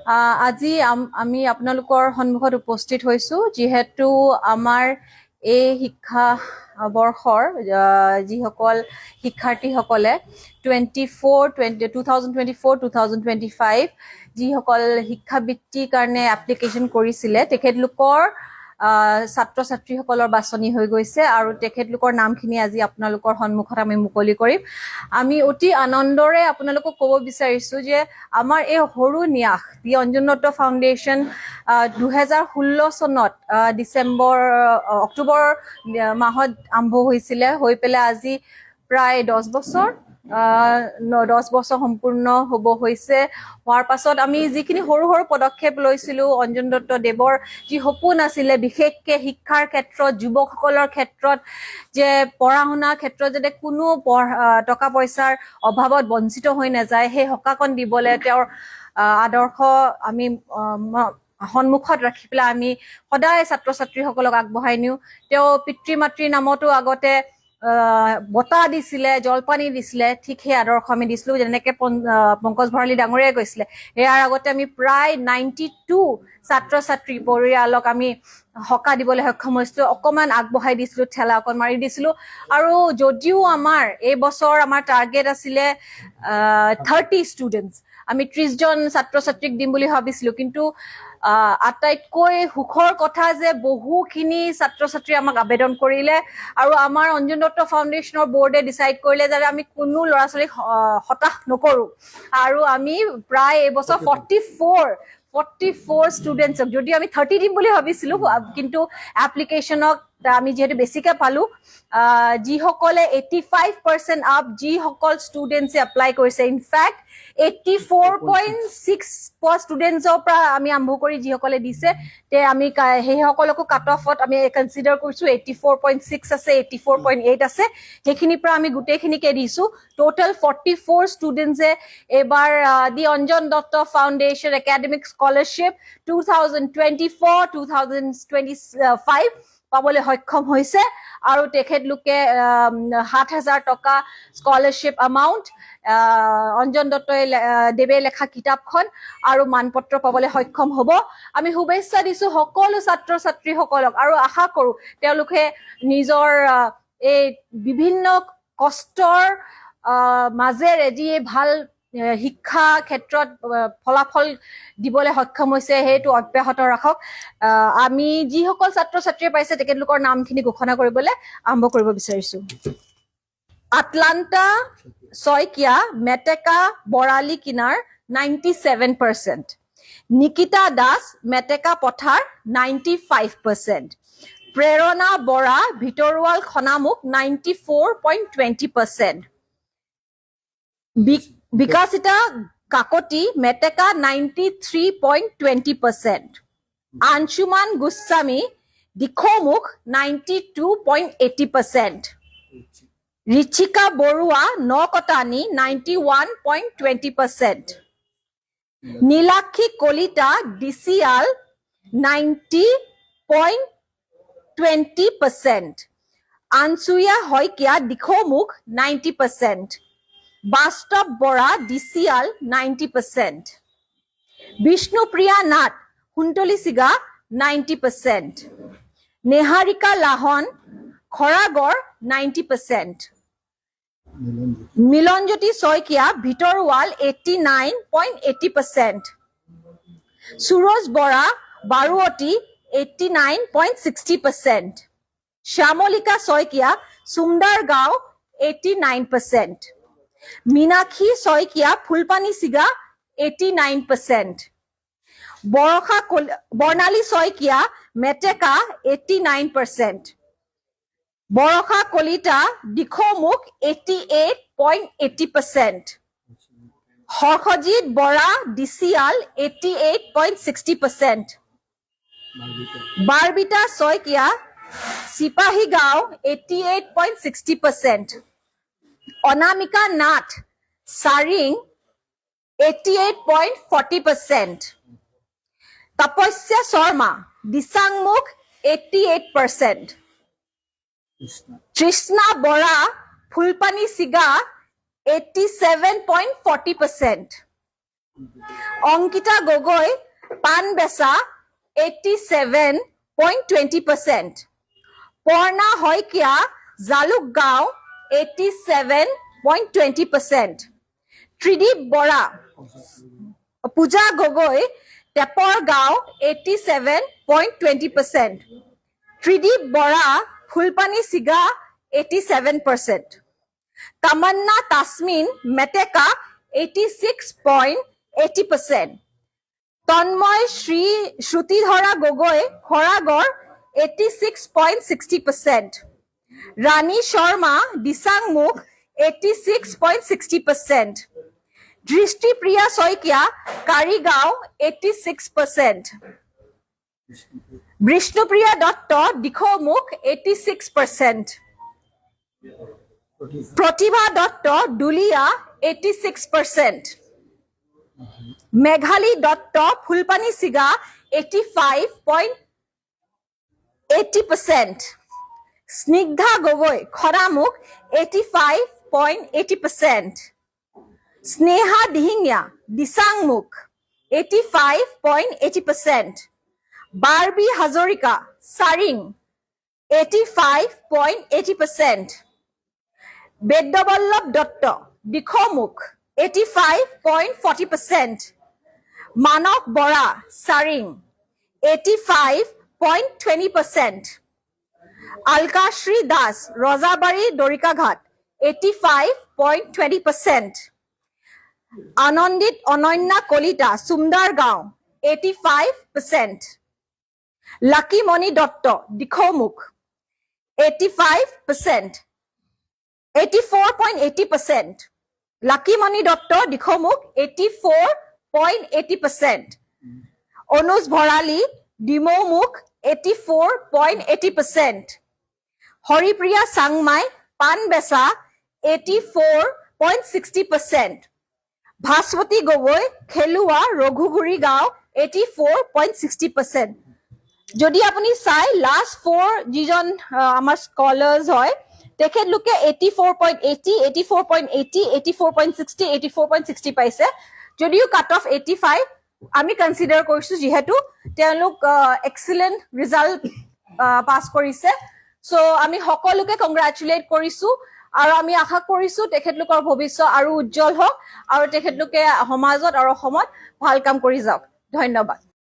আজি আমি আপোনালোকৰ সন্মুখত উপস্থিত হৈছো যিহেতু আমাৰ এই শিক্ষা বৰ্ষৰ যিসকল শিক্ষাৰ্থীসকলে 2024-2025 যিসকল শিক্ষাবৃত্তিৰ কাৰণে এপ্লিকেশ্যন কৰিছিলে তেখেতলোকৰ ছাত্ৰ ছাত্ৰীসকলৰ বাছনি হৈ গৈছে আৰু তেখেতলোকৰ নামখিনি আজি আপোনালোকৰ সন্মুখত আমি মুকলি কৰিম। আমি অতি আনন্দৰে আপোনালোকক ক'ব বিচাৰিছো যে আমাৰ এই সৰু ন্যাস দি অঞ্জন দত্ত ফাউণ্ডেশ্যন 2016 চনত অক্টোবৰ মাহত আৰম্ভ হৈছিলে, হৈ পেলাই আজি প্ৰায় 10 বছৰ সম্পূৰ্ণ হ'ব হৈছে। হোৱাৰ পাছত আমি যিখিনি সৰু সৰু পদক্ষেপ লৈছিলো, অঞ্জন দত্ত দেৱৰ যি সপোন আছিলে বিশেষকে শিক্ষাৰ ক্ষেত্ৰত, যুৱকসকলৰ ক্ষেত্ৰত যে পঢ়া শুনাৰ ক্ষেত্ৰত যাতে কোনো টকা পইচাৰ অভাৱত বঞ্চিত হৈ নাযায়, সেই সকাহকণ দিবলৈ তেওঁৰ আদৰ্শ আমি সন্মুখত ৰাখি পেলাই আমি সদায় ছাত্ৰ ছাত্ৰীসকলক আগবঢ়াই নিওঁ। তেওঁ পিতৃ মাতৃৰ নামতো আগতে বঁটা দিছিলে, জলপানী দিছিলে, ঠিক সেই আদৰ্শ আমি দিছিলো। যেনেকে পংকজ ভৰালী ডাঙৰীয়াই কৈছিলে, ইয়াৰ আগতে আমি প্ৰায় 92 ছাত্ৰ ছাত্ৰী পৰিয়ালক আমি সকাহ দিবলৈ সক্ষম হৈছিলো, অকমান আগবঢ়াই দিছিলো, ঠেলা অকণ মাৰি দিছিলো। আৰু যদিও আমাৰ এই বছৰ আমাৰ টাৰ্গেট আছিলে 30 ষ্টুডেণ্টছ, আমি 30 জন ছাত্ৰ ছাত্ৰীক দিম বুলি ভাবিছিলো, কিন্তু আটাইতকৈ সুখৰ কথা যে বহুখিনি ছাত্ৰ ছাত্ৰীয়ে আমাক আবেদন কৰিলে আৰু আমাৰ অঞ্জন দত্ত ফাউণ্ডেশ্যনৰ বৰ্ডে ডিচাইড কৰিলে যে আমি কোনো ল'ৰা ছোৱালীক হতাশ নকৰো। আৰু আমি প্ৰায় এইবছৰ 44 ষ্টুডেণ্টছক, যদি আমি 30 দিম বুলি ভাবিছিলো, কিন্তু এপ্লিকেশ্যনক আমি যিহেতু বেছিকে পালো, যিসকলে 85% আপ যিসকল ষ্টুডেণ্টছে এপ্লাই কৰিছে, ইনফেক্ট 84.6 ষ্টুডেণ্টছৰ পৰা আমি আৰম্ভ কৰি যিসকলে দিছে আমি সেইসকলকো কাট অফত আমি কনচিডাৰ কৰিছো। 84.6 আছে, 84.8 আছে, সেইখিনিৰ পৰা আমি গোটেইখিনিকে দিছো। টোটেল 44 ষ্টুডেণ্টছে এইবাৰ the Anjan Dutta foundation academic scholarship 2024-2025 পাবলৈ সক্ষম হৈছে আৰু তেখেতলোকে 7,000 টকা স্কলাৰশ্বিপ এমাউণ্ট, অঞ্জন দত্তই দেৱে লেখা কিতাপখন আৰু মানপত্ৰ পাবলৈ সক্ষম হ'ব। আমি শুভেচ্ছা দিছো সকলো ছাত্ৰ ছাত্ৰীসকলক আৰু আশা কৰো তেওঁলোকে নিজৰ এই বিভিন্ন কষ্টৰ মাজেৰে যি ভাল শিক্ষা ক্ষেত্ৰত ফলাফল দিবলৈ সক্ষম হৈছে সেইটো অব্যাহত ৰাখক। আমি যিসকল ছাত্ৰ ছাত্ৰীয়ে পাইছে তেখেতলোকৰ নামখিনি ঘোষণা কৰিবলৈ আৰম্ভ কৰিব বিচাৰিছো। আটলান্টা শইকীয়া, মেটেকা বৰালি কিনাৰ 97%, নিকিতা দাস, মেটেকা পথাৰ 95%, প্ৰেৰণা বৰা, ভিতৰুৱাল খনামুখ 94.20%, বিকাশিতা কাকতি, মেটেকা 93.20%, আনশুমান গোস্বামী, দিখৌমুখ 92.80%, ঋচিকা বৰুৱা, নকটানি 91.20%, নীলাক্ষী কলিতা, ডিচিয়াল 90.20%, আনসুয়া শইকীয়া, দিখৌমুখ 90%, বাস্তৱ বৰা, ডিচিয়াল 90%, বিষ্ণুপ্ৰিয়া নাথ, সুন্তলিচিগা 90%, নেহাৰিকা লাহন, খৰাগড় 90%, মিলনজ্যোতি শইকীয়া, ভিতৰুৱাল 89.80%, সুৰজ বৰা, বাৰুৱতী 89.60%, শ্যামলিকা শইকীয়া, সুন্দৰগাঁও 89%, মীনাক্ষী শইকীয়া, ফুলপানী চিগা 89%, বৰ্ণালী শইকীয়া, মেটেকা 89%, বৰষা কলিতা, দিখৌমুখ 88.80%, হৰ্ষজিৎ বৰা, ডিচিয়াল 88.60%, বাৰবিতা শইকীয়া, চিপাহীগাঁও 88.60%, অনামিকা নাথ, চাৰিং 88.40%, তপস্যা শৰ্মা, দিচাংমুখ 88%, তৃষ্ণা বৰা, ফুলপানী চিগা 87.40%, অংকিতা গগৈ পাণ বেচা 87.20%, পৰ্ণা শইকীয়া জালুকগাঁও 87.20%, ত্ৰিদীপ বৰা পূজা গগৈ টেপৰগাঁও 87.20%, ত্ৰিদীপ বৰা ফুলপানী চিগা 87%, তামান্না তাসমিন মেটেকা 86.80%, তন্ময় শ্ৰুতিধৰা গগৈ খৰাগড় 86.60%, ৰাণী শৰ্মা দিচাংমুখ 86.60%, দৃষ্টিপ্ৰিয়া শইকীয়া কাৰিগাঁও 86%, বিষ্ণুপ্ৰিয়া দত্ত দিখৌমুখ 86%, প্ৰতিভা দত্ত দুলিয়া 86%, মেঘালী দত্ত ফুলপানী চিগা 85.80%, স্নিগ্ধা গগৈ খৰামুখ 85.80%, স্নেহা দিহিঙীয়া দিচাংমুখ 85.80%, বাৰ্বী হাজৰিকা চাৰিং 85.80%, বেদবল্লভ দত্ত দিখৌমুখ 85.40%, মানস বৰা চাৰিং 85.20%, আলকাশ্ৰী দাস ৰজাবাৰী দৰিকাঘাট 85.20%, আনন্দিত অনন্যা কলিতা সুন্দৰগাঁও 85%, লাকিমণি দত্ত দিখৌমুখ 84.80%, লাকিমণি দত্ত দিখৌমুখ 84.80%, অনুজ ভৰালী ডিমৌমুখ 84.80%, হৰিপ্ৰিয়া চাংমাই পাণবেচা 84.60%, ভাস্বতী গগৈ খেলুৱা ৰঘুগুৰি গাঁও 84.60%. যদি আপুনি চাই লাষ্ট 4 যিজন আমাৰ স্কলাৰ্স হয় তেখেতলোকে 84.80, 84.80, 84.60, 84.60 পাইছে, যদিও কাট অফ 85 আমি কনসিডাৰ কৰিছো যিহেতু তেওঁলোক এক্সিলেন্ট ৰিজাল্ট পাস কৰিছে। সো আমি সকলোকে কংগ্ৰাচুলেট কৰিছো আৰু আমি আশা কৰিছো তেখেতলোকৰ ভৱিষ্যত আৰু উজ্জ্বল হওক আৰু তেখেতলোকে সমাজত আৰু অসমত ভাল কাম কৰি যাওক। ধন্যবাদ।